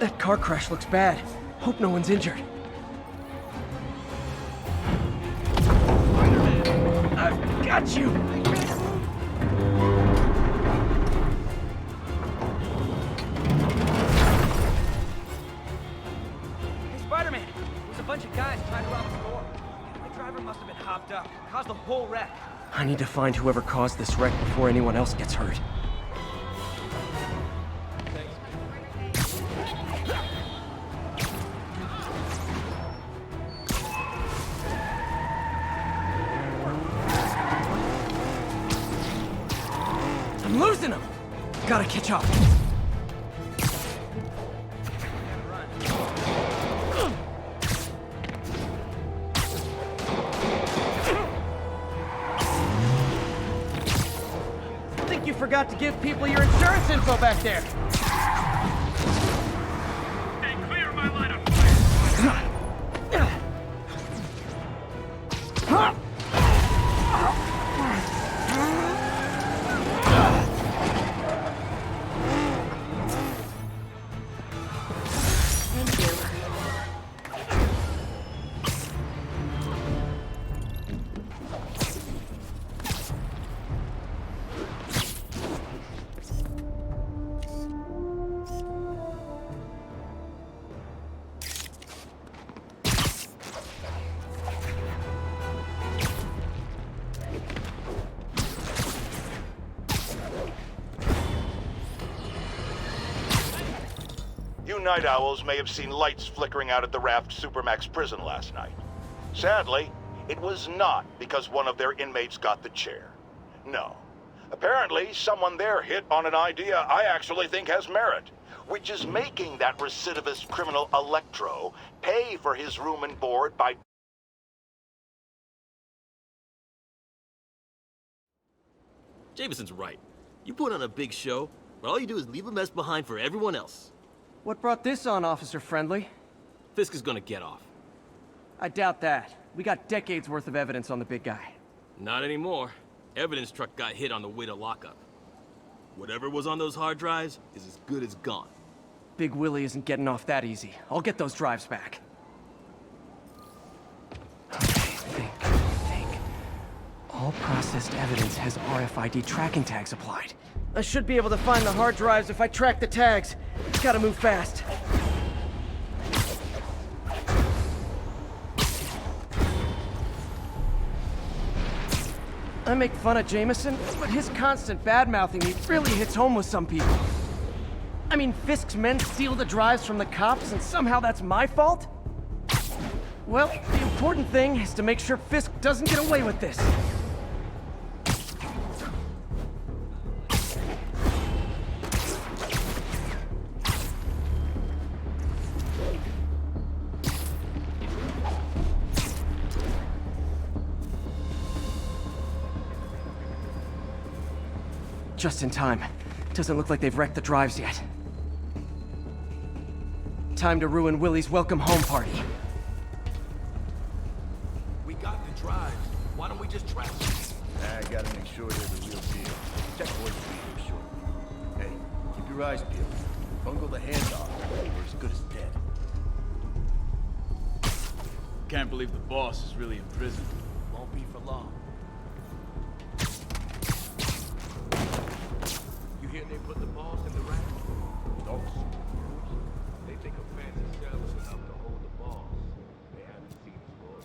Speaker 7: That car crash looks bad. Hope no one's injured. I've got you!
Speaker 1: Hey, Spider-Man! There's a bunch of guys trying to rob the store. The driver must have been hopped up. Caused the whole wreck.
Speaker 7: I need to find whoever caused this wreck before anyone else gets hurt. I'm losing him! Gotta catch up.
Speaker 1: Think you forgot to give people your insurance info back there.
Speaker 19: Stay clear of my line of fire!
Speaker 4: You night owls may have seen lights flickering out at the Raft Supermax prison last night. Sadly, it was not because one of their inmates got the chair. No. Apparently, someone there hit on an idea I actually think has merit, which is making that recidivist criminal Electro pay for his room and board by...
Speaker 17: Jameson's right. You put on a big show, but all you do is leave a mess behind for everyone else.
Speaker 7: What brought this on, Officer Friendly?
Speaker 17: Fisk is gonna get off.
Speaker 7: I doubt that. We got decades worth of evidence on the big guy.
Speaker 17: Not anymore. Evidence truck got hit on the way to lockup. Whatever was on those hard drives is as good as gone.
Speaker 7: Big Willie isn't getting off that easy. I'll get those drives back. Okay, think. All processed evidence has RFID tracking tags applied. I should be able to find the hard drives if I track the tags. Gotta move fast. I make fun of Jameson, but his constant bad-mouthing me really hits home with some people. I mean, Fisk's men steal the drives from the cops, and somehow that's my fault? Well, the important thing is to make sure Fisk doesn't get away with this. Just in time. Doesn't look like they've wrecked the drives yet. Time to ruin Willie's welcome home party.
Speaker 15: We got the drives. Why don't we just track them?
Speaker 6: I gotta make sure they're the real deal. Check boys will be here short. Hey, keep your eyes peeled. Bungle the handoff, we're as good as dead.
Speaker 24: Can't believe the boss is really in prison.
Speaker 15: Won't be for long. You hear they put the boss in the rack?
Speaker 6: No.
Speaker 15: They think a fancy cell is enough to hold the boss. They haven't seen his lawyers.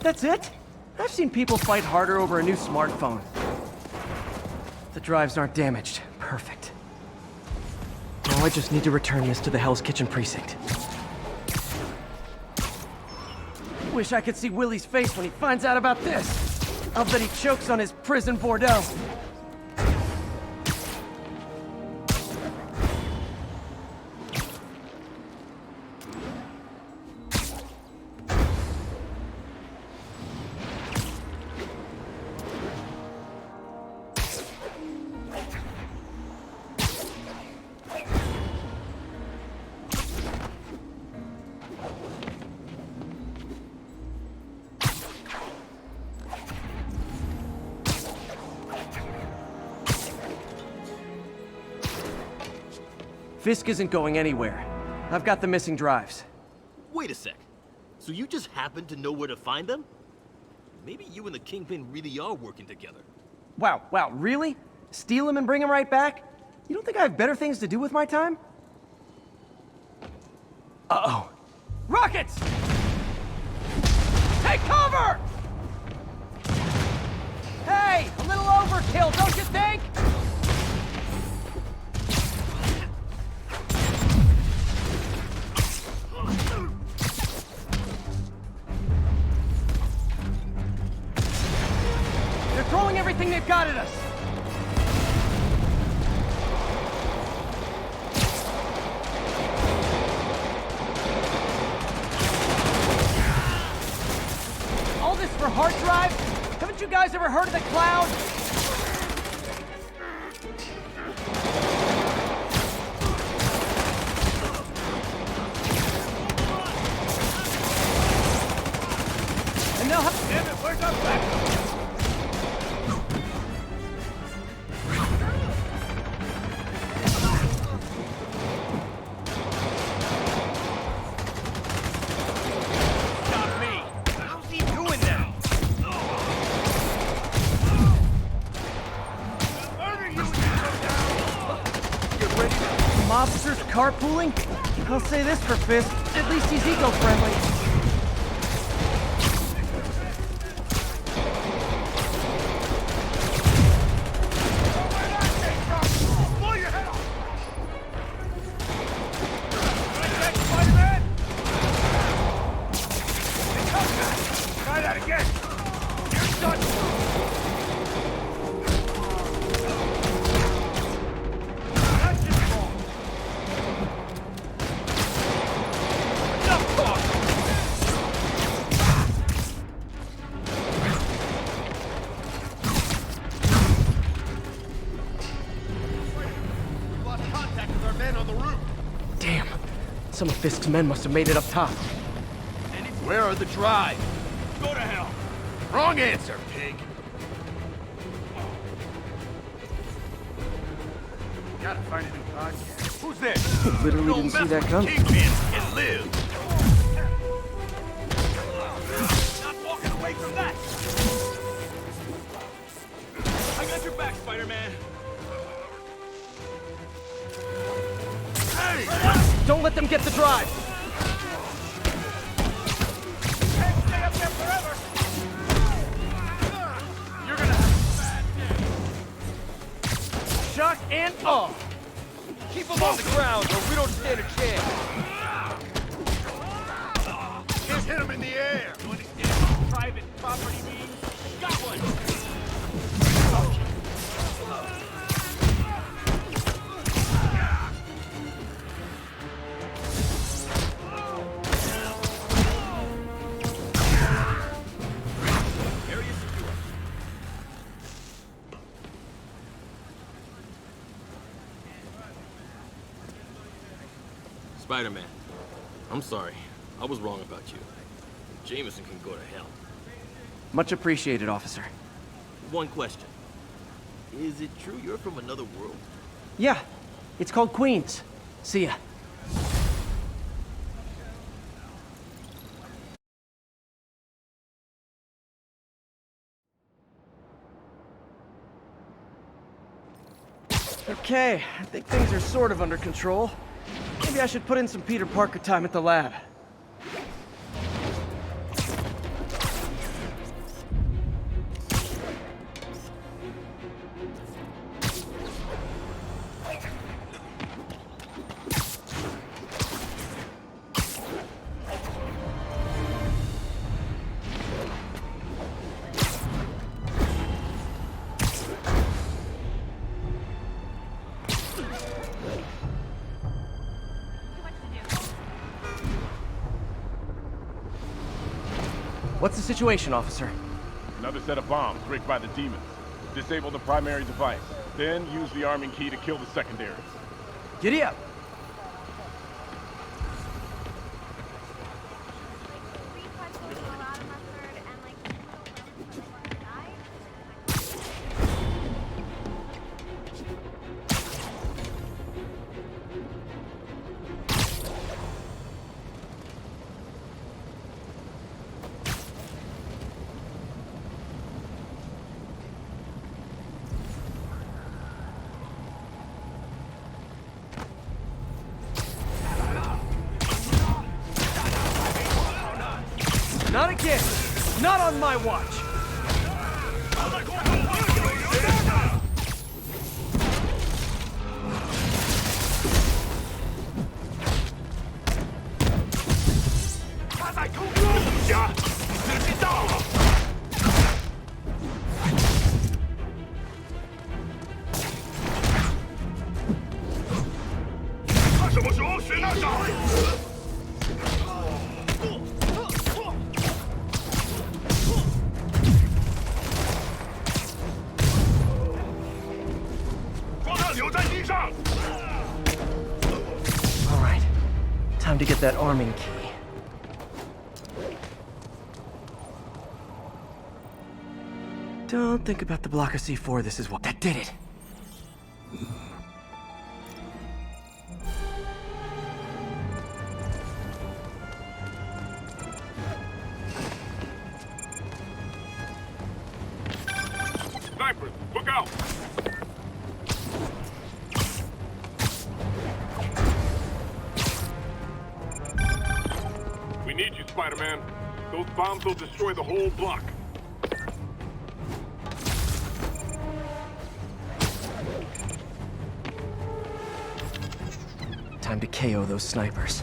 Speaker 7: That's it? I've seen people fight harder over a new smartphone. The drives aren't damaged. Perfect. Now I just need to return this to the Hell's Kitchen precinct. Wish I could see Willie's face when he finds out about this. I'll bet he chokes on his prison Bordeaux. Fisk isn't going anywhere. I've got the missing drives.
Speaker 17: Wait a sec. So you just happen to know where to find them? Maybe you and the Kingpin really are working together.
Speaker 7: Wow, really? Steal him and bring him right back? You don't think I have better things to do with my time? Uh-oh. Rockets! Take cover! Hey, a little overkill, don't you think? throwing everything they've got at us! All this for hard drives? Haven't you guys ever heard of the cloud? And they'll have... Damn it, where's our backup?
Speaker 1: Stop me! How's he doing that? Murder you when you come down! Get ready to...
Speaker 7: Mobsters carpooling? I'll say this for Fisk, at least he's eco-friendly.
Speaker 1: Try that again! You're done! That's just wrong! Enough talk! We've lost contact with our men on the roof!
Speaker 7: Damn. Some of Fisk's men must have made it up top.
Speaker 6: Where are the drives?
Speaker 1: Go to hell!
Speaker 6: Wrong answer, pig.
Speaker 1: Gotta find a new podcast. Who's this?
Speaker 7: Literally didn't see that coming.
Speaker 6: Kingpin and live.
Speaker 1: Not walking away from that! I got your back, Spider-Man!
Speaker 7: Hey! Don't let them get the drive!
Speaker 1: Can't stay up there forever! You're gonna have a bad day!
Speaker 7: Shock and awe!
Speaker 1: Keep them on the ground or we don't stand a chance!
Speaker 6: Just hit him in the air.
Speaker 1: You understand what private property means? Got one! Area secure.
Speaker 17: Spider-Man, I'm sorry. I was wrong about you. Jameson can go to hell.
Speaker 7: Much appreciated, officer.
Speaker 17: One question. Is it true you're from another world?
Speaker 7: Yeah, it's called Queens. See ya. Okay, I think things are sort of under control. Maybe I should put in some Peter Parker time at the lab. What's the situation, officer?
Speaker 8: Another set of bombs rigged by the demons. Disable the primary device, then use the arming key to kill the secondaries.
Speaker 7: Giddy up! Not again! Not on my watch! Time to get that arming key. Don't think about the block of C4, this is what that did it.
Speaker 23: Snipers, look out! We need you, Spider-Man. Those bombs will destroy the whole block.
Speaker 7: Time to KO those snipers.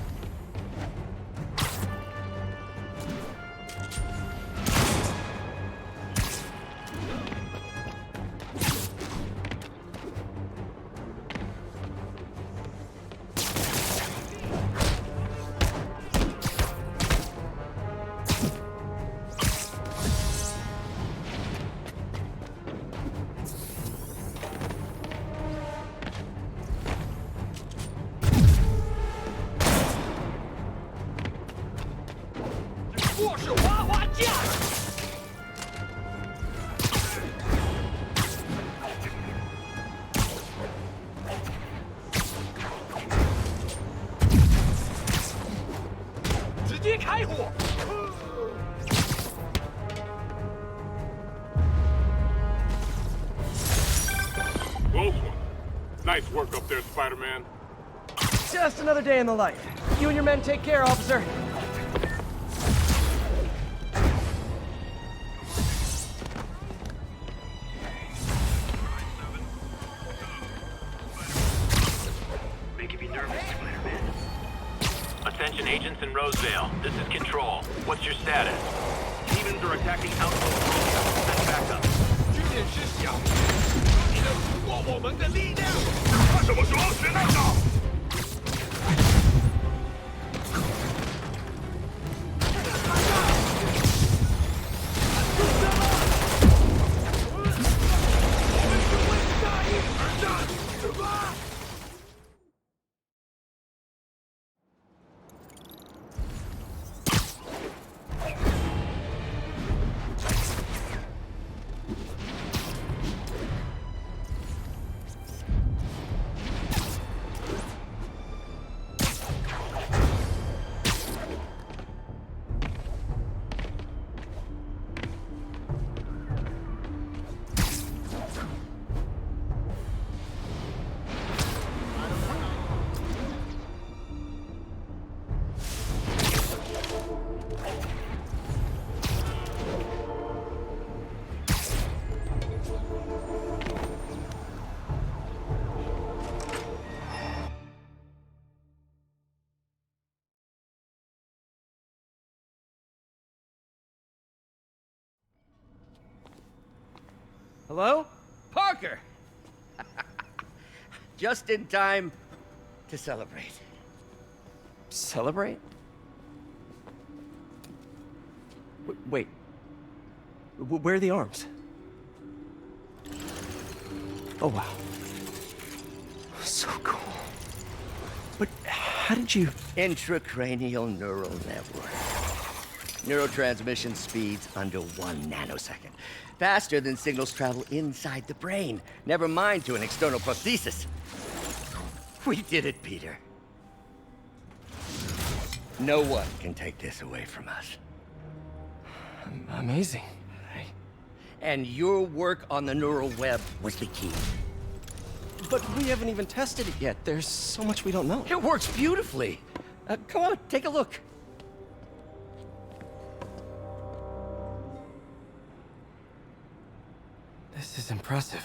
Speaker 23: Close one. Nice work up there, Spider-Man.
Speaker 7: Just another day in the life. You and your men take care, officer.
Speaker 15: Make you be nervous, Spider-Man. Attention agents in Roseville. This is Control. What's your status? Demons are attacking outposts. Send backup. 据点是小，你能突破我们的力量。他什么时候学到的？
Speaker 7: Hello?
Speaker 9: Parker! Just in time to celebrate.
Speaker 7: Celebrate? Wait. Where are the arms? Oh, wow. So cool. But how did you...
Speaker 9: Intracranial neural network. Neurotransmission speeds under 1 nanosecond. Faster than signals travel inside the brain. Never mind to an external prosthesis. We did it, Peter. No one can take this away from us.
Speaker 7: Amazing.
Speaker 9: And your work on the neural web was the key.
Speaker 7: But we haven't even tested it yet. There's so much we don't know.
Speaker 9: It works beautifully. Come on, take a look.
Speaker 7: This is impressive.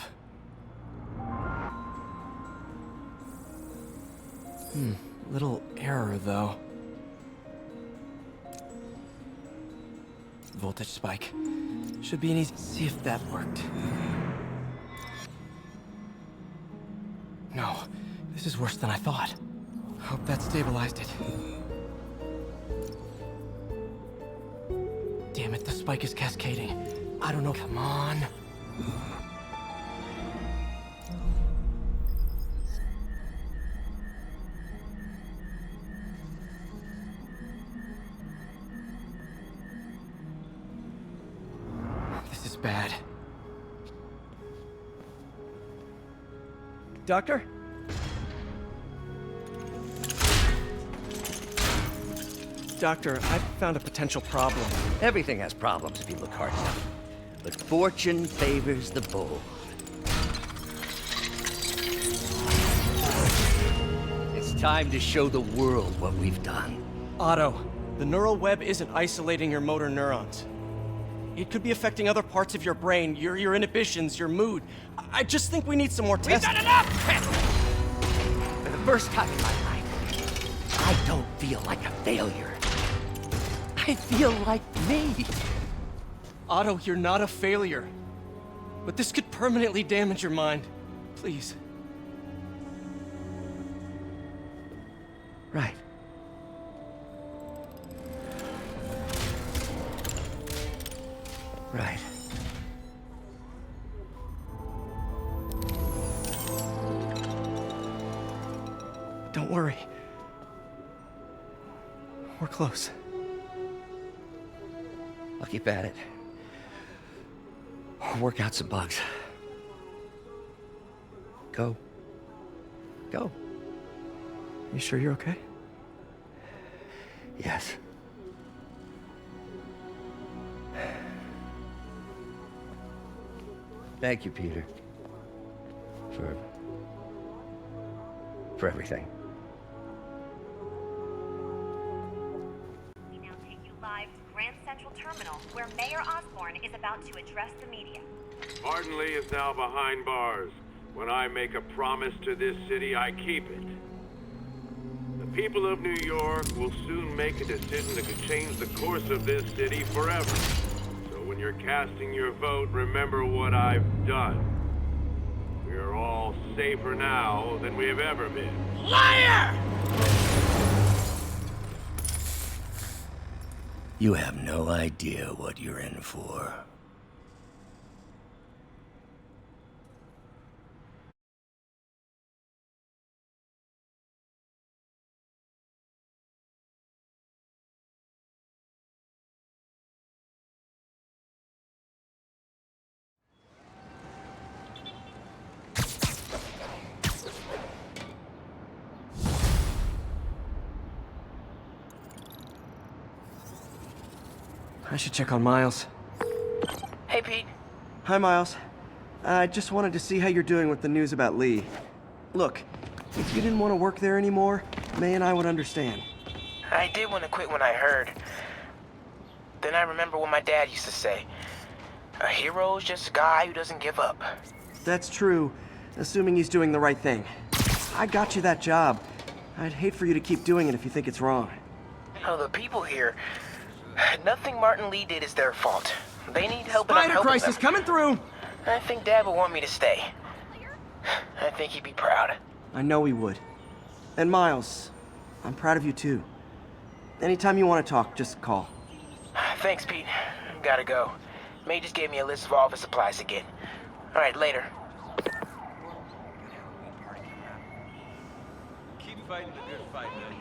Speaker 7: Little error, though. Voltage spike. Should be an easy... See if that worked. No, this is worse than I thought. Hope that stabilized it. Damn it, the spike is cascading. I don't know. Come on.
Speaker 9: bad.
Speaker 7: Doctor? Doctor, I found a potential problem.
Speaker 9: Everything has problems if you look hard enough. But fortune favors the bold. It's time to show the world what we've done.
Speaker 7: Otto, the neural web isn't isolating your motor neurons. It could be affecting other parts of your brain, your inhibitions, your mood. I just think we need some more tests.
Speaker 9: We've done enough! For the first time in my life, I don't feel like a failure. I feel like me.
Speaker 7: Otto, you're not a failure. But this could permanently damage your mind. Please.
Speaker 9: Right. Right.
Speaker 7: Don't worry. We're close.
Speaker 9: I'll keep at it. I'll work out some bugs. Go. Go.
Speaker 7: You sure you're okay?
Speaker 9: Yes. Thank you, Peter. For everything.
Speaker 11: We now take you live to Grand Central Terminal, where Mayor Osborne is about to address the media.
Speaker 15: Martin Lee is now behind bars. When I make a promise to this city, I keep it. The people of New York will soon make a decision that could change the course of this city forever. So when you're casting your vote, remember what I've done. We are all safer now than we have ever been.
Speaker 9: Liar! You have no idea what you're in for.
Speaker 7: I should check on Miles.
Speaker 2: Hey, Pete.
Speaker 7: Hi, Miles. I just wanted to see how you're doing with the news about Lee. Look, if you didn't want to work there anymore, May and I would understand.
Speaker 2: I did want to quit when I heard. Then I remember what my dad used to say. A hero's just a guy who doesn't give up.
Speaker 7: That's true, assuming he's doing the right thing. I got you that job. I'd hate for you to keep doing it if you think it's wrong.
Speaker 2: Oh, the people here. Nothing Martin Lee did is their fault. They need help and I'm
Speaker 7: Spider
Speaker 2: helping
Speaker 7: crisis
Speaker 2: them.
Speaker 7: coming through!
Speaker 2: I think Dad would want me to stay. I think he'd be proud.
Speaker 7: I know he would. And Miles, I'm proud of you too. Anytime you want to talk, just call.
Speaker 2: Thanks, Pete. Gotta go. May just gave me a list of all of his supplies again. All right, later.
Speaker 1: Keep fighting the good fight, man.